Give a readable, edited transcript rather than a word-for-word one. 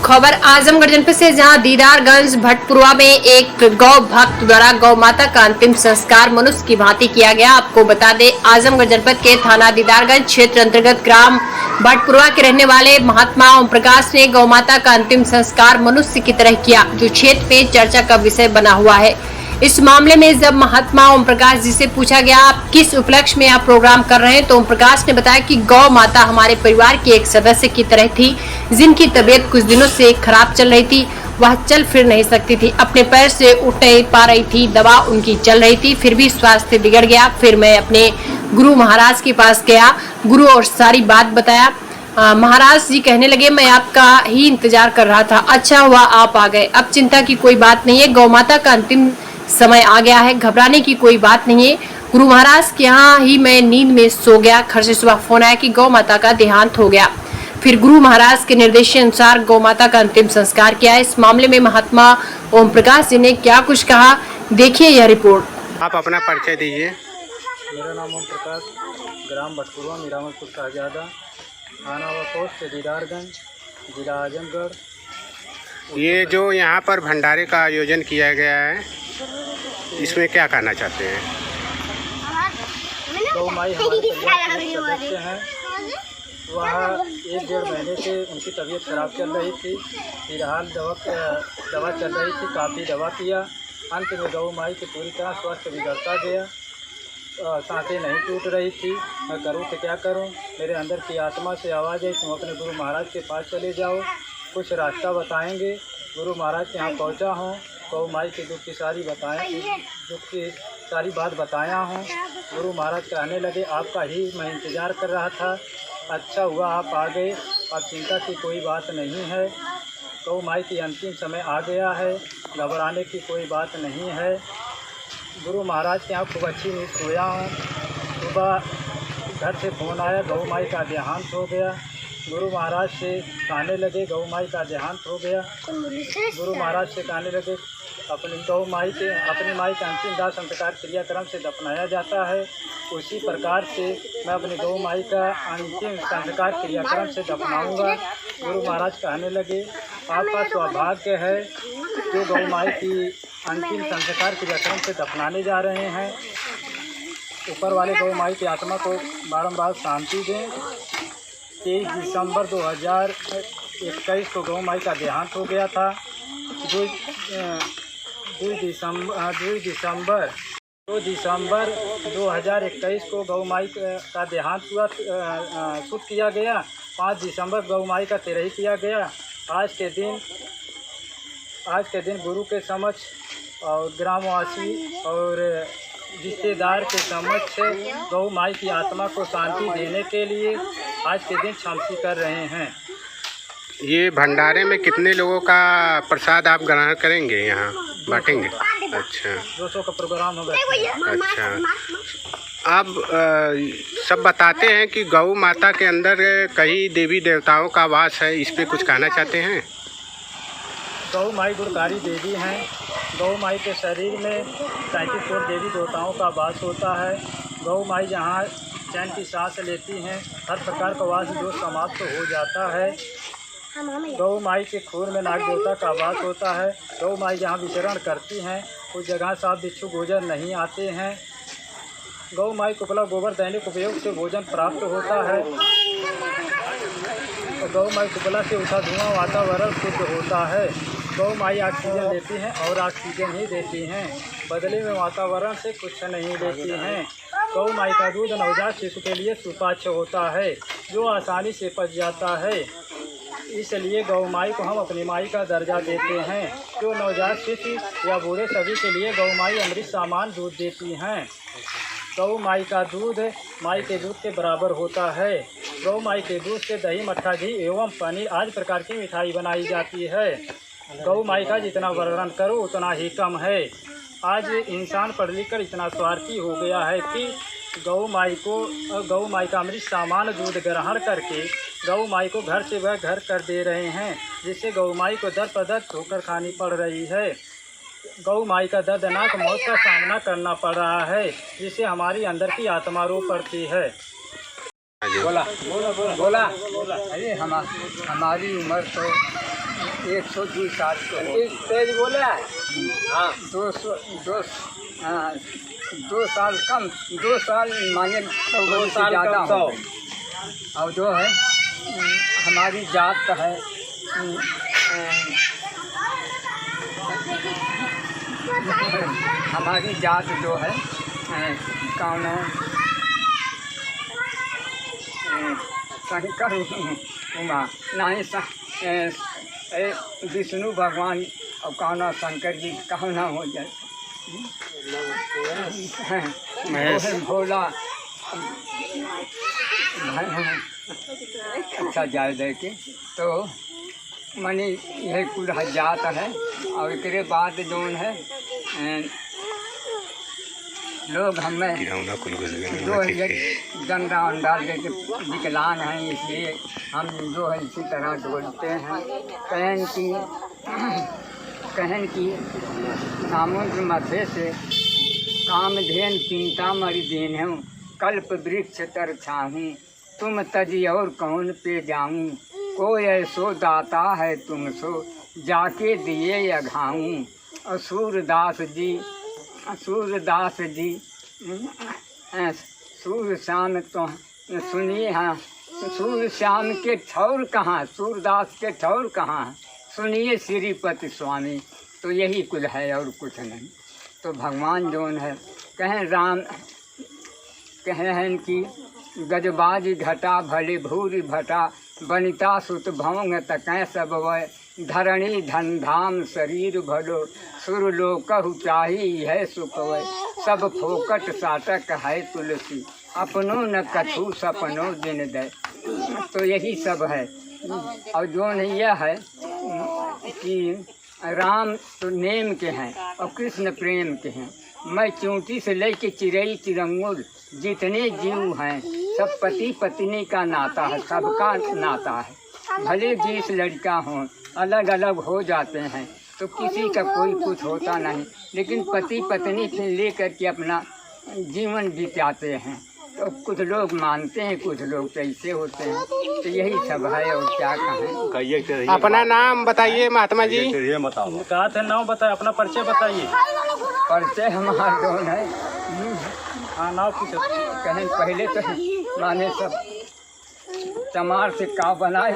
खबर आजमगढ़ जनपद से, जहां दीदारगंज भटपुरवा में एक गौ भक्त द्वारा गौ माता का अंतिम संस्कार मनुष्य की भांति किया गया। आपको बता दें, आजमगढ़ जनपद के थाना दीदारगंज क्षेत्र अंतर्गत ग्राम भटपुरवा के रहने वाले महात्मा ओम प्रकाश ने गौ माता का अंतिम संस्कार मनुष्य की तरह किया, जो क्षेत्र में चर्चा का विषय बना हुआ है। इस मामले में जब महात्मा ओम प्रकाश जी से पूछा गया आप किस उपलक्ष्य में आप प्रोग्राम कर रहे हैं, तो ओम प्रकाश ने बताया कि गौ माता हमारे परिवार की एक सदस्य की तरह थी, जिनकी तबीयत कुछ दिनों से खराब चल रही थी। वह चल फिर नहीं सकती थी, अपने पैर से उठ नहीं पा रही थी, दवा उनकी चल रही थी, फिर भी स्वास्थ्य बिगड़ गया। फिर मैं अपने गुरु महाराज के पास गया, गुरु और सारी बात बताया। महाराज जी कहने लगे, मैं आपका ही इंतजार कर रहा था, अच्छा हुआ आप आ गए, अब चिंता की कोई बात नहीं है, गौ माता का अंतिम समय आ गया है, घबराने की कोई बात नहीं है। गुरु महाराज के यहाँ ही मैं नींद में सो गया। घर से सुबह फोन आया कि गौ माता का देहांत हो गया। फिर गुरु महाराज के निर्देशानुसार गौ माता का अंतिम संस्कार किया। इस मामले में महात्मा ओम प्रकाश जी ने क्या कुछ कहा, देखिए यह रिपोर्ट। आप अपना परिचय दीजिए। मेरा नाम ओम प्रकाश, ग्राम भटपुरवा, मीरामतपुर शहजादा, थाना व पोस्ट दीदारगंज, जिला आजमगढ़। ये जो यहाँ पर भंडारे का आयोजन किया गया है, इसमें क्या कहना चाहते हैं? गौ माई हमारे परिवार के सदस्य हैं। वह 1-1.5 महीने से उनकी तबीयत खराब चल रही थी, फिलहाल दवा चल रही थी, काफ़ी दवा किया। अंत में गौ माई की पूरी तरह स्वास्थ्य बिगड़ता गया, सांसें नहीं टूट रही थी। मैं करूँ तो क्या करूँ, मेरे अंदर की आत्मा से आवाज़ है, तुम अपने गुरु महाराज के पास चले जाओ, कुछ रास्ता बताएंगे। गुरु महाराज के यहाँ पहुँचा हूँ, गौ माई के दुख की सारी बात बताया हूँ। गुरु महाराज कहने लगे, आपका ही मैं इंतज़ार कर रहा था, अच्छा हुआ आप आ गए, अब चिंता की कोई बात नहीं है। गौ माई की अंतिम समय आ गया है, घबराने की कोई बात नहीं है। गुरु महाराज के यहाँ खूब अच्छी नींद सोया हूँ। सुबह घर से फ़ोन आया, गौ माई का देहांत हो गया। गुरु महाराज से कहने लगे, गौ माई का देहांत हो गया। गुरु महाराज से कहने लगे, अपनी माई का अंतिम दाह संस्कार क्रियाक्रम से दफनाया जाता है, उसी प्रकार से मैं अपनी गौ माई का अंतिम संस्कार क्रियाक्रम से दफनाऊंगा। गुरु महाराज कहने लगे, आपका सौभाग्य है जो गौ माई की अंतिम संस्कार क्रियाक्रम से दफनाने जा रहे हैं। ऊपर वाले गौ माई की आत्मा को बारंबार शांति दें। 23 दिसंबर 2021 को गौ माई का देहांत हो गया था। 2 दिसंबर 2021 को गौ माई का देहांत हुआ, शुभ किया गया। 5 दिसंबर गौ माई का तेरही किया गया। आज के दिन गुरु के समक्ष और ग्रामवासी और रिश्तेदार के समक्ष गौ माई की आत्मा को शांति देने के लिए आज के दिन क्षांति कर रहे हैं। ये भंडारे में कितने लोगों का प्रसाद आप ग्रहण करेंगे, यहाँ बांटेंगे? अच्छा, 200 का प्रोग्राम होगा। अच्छा, आप सब बताते हैं कि गौ माता के अंदर कई देवी देवताओं का वास है, इस पे कुछ कहना चाहते हैं? गौ माई गुणकारी देवी हैं। गौ माई के शरीर में 33 करोड़ देवी देवताओं का वास होता है। गौ माई जहाँ चैन की सांस लेती हैं, हर प्रकार का वास जो समाप्त हो जाता है। गौ माई के खून में नाग देवता का वास होता है। गौ माई जहाँ विचरण करती हैं, उस जगह सांप बिच्छू गोजर नहीं आते हैं। गौ माई को उपलब्ध गोबर दैनिक उपयोग से भोजन प्राप्त होता है। गौ माई कुपला से उठा धुआं वातावरण शुद्ध होता है। गौ माई ऑक्सीजन लेती हैं और ऑक्सीजन ही देती हैं, बदले में वातावरण से कुछ नहीं लेती हैं। गौ माई का दूध नवजात शिशु के लिए सुपाच्य होता है, जो आसानी से पच जाता है। इसलिए गौ माई को हम अपनी माई का दर्जा देते हैं। जो नवजात शिशु या बूढ़े सभी के लिए गौ माई अमृत सामान दूध देती हैं। गौ माई का दूध माई के दूध के बराबर होता है। गौ माई के दूध से दही, मट्ठा, घी एवं पनीर आदि प्रकार की मिठाई बनाई जाती है। गौ माई का जितना वर्णन करो उतना ही कम है। आज इंसान पढ़ लिख कर इतना स्वार्थी हो गया है कि गौ माई का अमृत सामान दूध ग्रहण करके गौ माई को घर से वह घर कर दे रहे हैं, जिससे गौ माई को दर पर दर ठोकर खानी पड़ रही है। गौ माई का दर्दनाक मौत का सामना करना पड़ रहा है, जिससे हमारी अंदर की आत्मा रो पड़ती है। बोला अरे हमारी उम्र तो 102 साल को हो। तेज बोले हाँ 2 साल कम, 2 साल माने 2 साल ज़्यादा हो गए। और जो है हमारी जात है हमारी जात जो है कौन है शंकर उमा नहीं विष्णु भगवान और कौन शंकर जी कौन हो जाए भोला अच्छा जाए दे के तो मनी यह कुल जात है। और इसके बाद जोन है लोग हमें जो है डंडा वंडा लेके विकलांग हैं, इसलिए हम जो है इसी तरह डोलते हैं। कहन की सामुद्र मथे से कामधेन चिंता मरी देन हूँ, कल्प वृक्ष तर छाहूँ, तुम तजी और कौन पे जाऊँ, कोई ऐसो दाता है तुम सो जाके दिए अघाऊँ। और सूरदास जी सूर्य श्याम तो सुनिए हाँ, सूर्य श्याम के ठौर कहाँ, सूरदास के ठौर कहाँ, सुनिए श्रीपति स्वामी। तो यही कुछ है और कुछ नहीं। तो भगवान जोन है कहें राम कहें हैं कि गजबाजी घटा भले भूरी भटा, बनिता सुत भौंग तकें सब वय, धरणी धनधाम शरीर भलो, सुरलोकहु चाही है सुखवय, सब फोकट साटक है तुलसी, अपनो न कछु सपनो दिन दे। तो यही सब है। और जो नहीं यह है कि राम तो नेम के हैं और कृष्ण प्रेम के हैं। मैं चूंटी से लेके चिड़ई चिरंगुल जितने जीव हैं सब पति पत्नी का नाता है, सबका नाता है। भले 20 लड़का हों अलग अलग हो जाते हैं तो किसी का कोई कुछ होता नहीं, लेकिन पति पत्नी से लेकर के अपना जीवन बिताते हैं। तो कुछ लोग मानते हैं, कुछ लोग कैसे होते हैं। तो यही सब है और क्या कहें। अपना नाम बताइए महात्मा जी। कहा थे नाम बताइए, अपना परिचय बताइए। परिचय हमारा कौन है हाँ नाम पूछो। कहें पहले तो माने सब चमार से का बनाए